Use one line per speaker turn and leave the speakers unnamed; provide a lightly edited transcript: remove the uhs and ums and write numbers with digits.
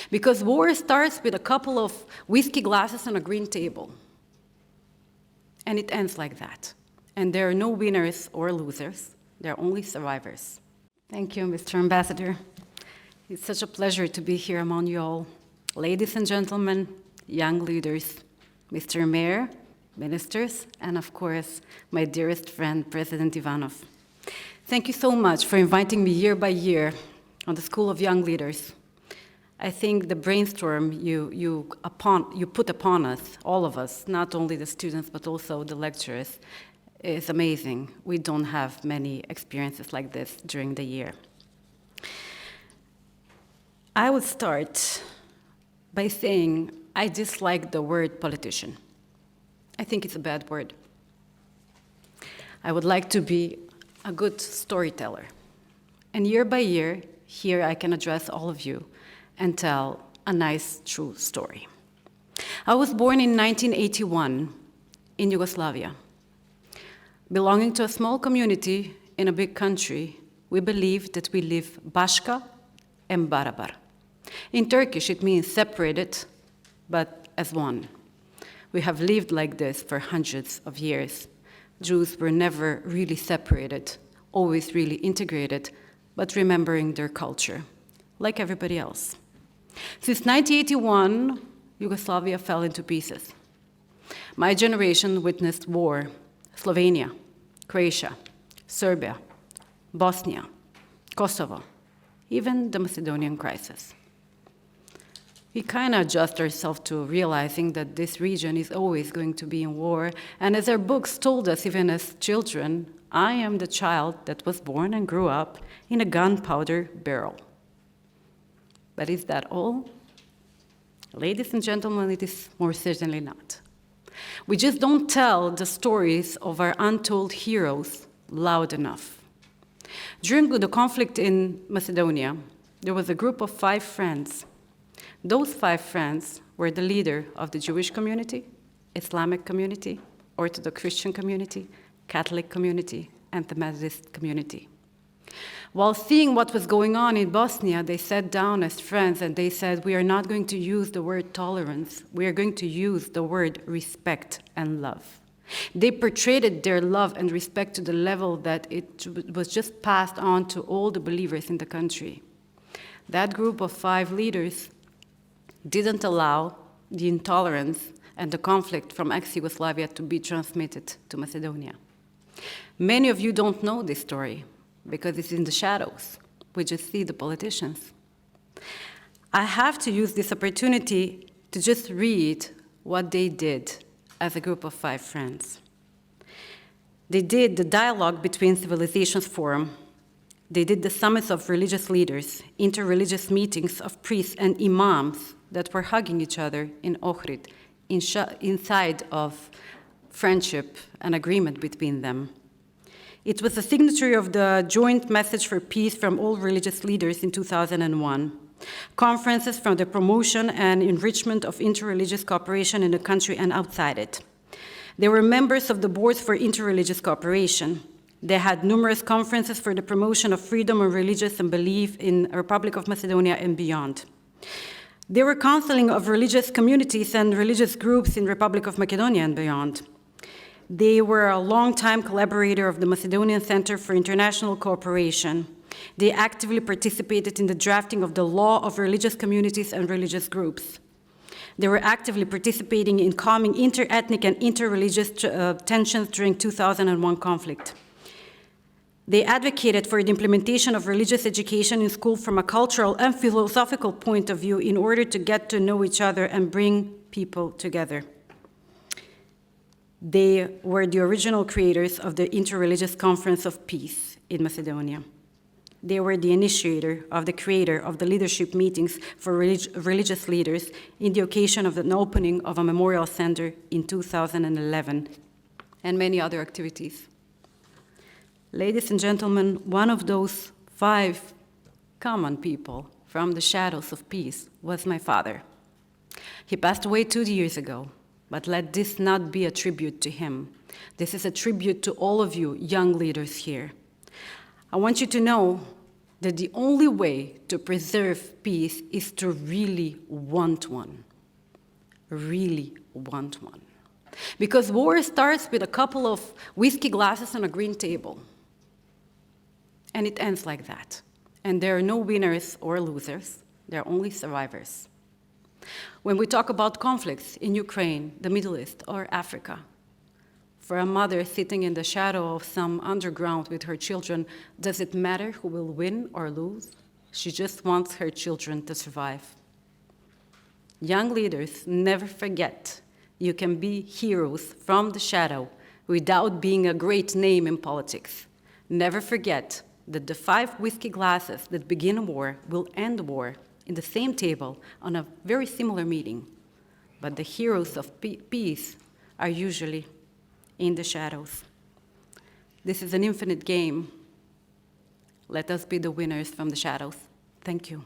Because war starts with a couple of whiskey glasses on a green table. And it ends like that. And there are no winners or losers. There are only survivors. Thank you, Mr. Ambassador. It's such a pleasure to be here among you all. Ladies and gentlemen, young leaders, Mr. Mayor, ministers, and of course, my dearest friend, President Ivanov. Thank you so much for inviting me year by year on the School of Young Leaders. I think the brainstorm you put upon us, all of us, not only the students, but also the lecturers, is amazing. We don't have many experiences like this during the year. I would start by saying I dislike the word politician. I think it's a bad word. I would like to be a good storyteller. And year by year, here I can address all of you and tell a nice, true story. I was born in 1981 in Yugoslavia. Belonging to a small community in a big country, we believe that we live Baška and Barabar. In Turkish, it means separated, but as one. We have lived like this for hundreds of years. Jews were never really separated, always really integrated, but remembering their culture, like everybody else. Since 1981, Yugoslavia fell into pieces. My generation witnessed war, Slovenia, Croatia, Serbia, Bosnia, Kosovo, even the Macedonian crisis. We kind of adjust ourselves to realizing that this region is always going to be in war, and as our books told us, even as children, I am the child that was born and grew up in a gunpowder barrel. But is that all? Ladies and gentlemen, it is more certainly not. We just don't tell the stories of our untold heroes loud enough. During the conflict in Macedonia, there was a group of 5 friends. Those 5 friends were the leader of the Jewish community, Islamic community, Orthodox Christian community, Catholic community, and the Methodist community. While seeing what was going on in Bosnia, they sat down as friends and they said, we are not going to use the word tolerance, we are going to use the word respect and love. They portrayed their love and respect to the level that it was just passed on to all the believers in the country. That group of 5 leaders didn't allow the intolerance and the conflict from ex-Yugoslavia to be transmitted to Macedonia. Many of you don't know this story because it's in the shadows. We just see the politicians. I have to use this opportunity to just read what they did as a group of 5 friends. They did the Dialogue Between Civilizations Forum. They did the summits of religious leaders, interreligious meetings of priests and imams that were hugging each other in Ohrid, inside of friendship and agreement between them. It was a signature of the Joint Message for Peace from all religious leaders in 2001. Conferences for the promotion and enrichment of interreligious cooperation in the country and outside it. They were members of the boards for interreligious cooperation. They had numerous conferences for the promotion of freedom of religious and belief in the Republic of Macedonia and beyond. They were counseling of religious communities and religious groups in Republic of Macedonia and beyond. They were a long-time collaborator of the Macedonian Center for International Cooperation. They actively participated in the drafting of the law of religious communities and religious groups. They were actively participating in calming inter-ethnic and inter-religious tensions during 2001 conflict. They advocated for the implementation of religious education in school from a cultural and philosophical point of view in order to get to know each other and bring people together. They were the original creators of the Interreligious Conference of Peace in Macedonia. They were the initiator of the creator of the leadership meetings for religious leaders in the occasion of the opening of a memorial center in 2011, and many other activities. Ladies and gentlemen, one of those 5 common people from the shadows of peace was my father. He passed away 2 years ago. But let this not be a tribute to him. This is a tribute to all of you young leaders here. I want you to know that the only way to preserve peace is to really want one. Really want one. Because war starts with a couple of whiskey glasses on a green table. And it ends like that. And there are no winners or losers. There are only survivors. When we talk about conflicts in Ukraine, the Middle East, or Africa, for a mother sitting in the shadow of some underground with her children, does it matter who will win or lose? She just wants her children to survive. Young leaders never forget you can be heroes from the shadow without being a great name in politics. Never forget that the 5 whiskey glasses that begin a war will end war in the same table on a very similar meeting. But the heroes of peace are usually in the shadows. This is an infinite game. Let us be the winners from the shadows. Thank you.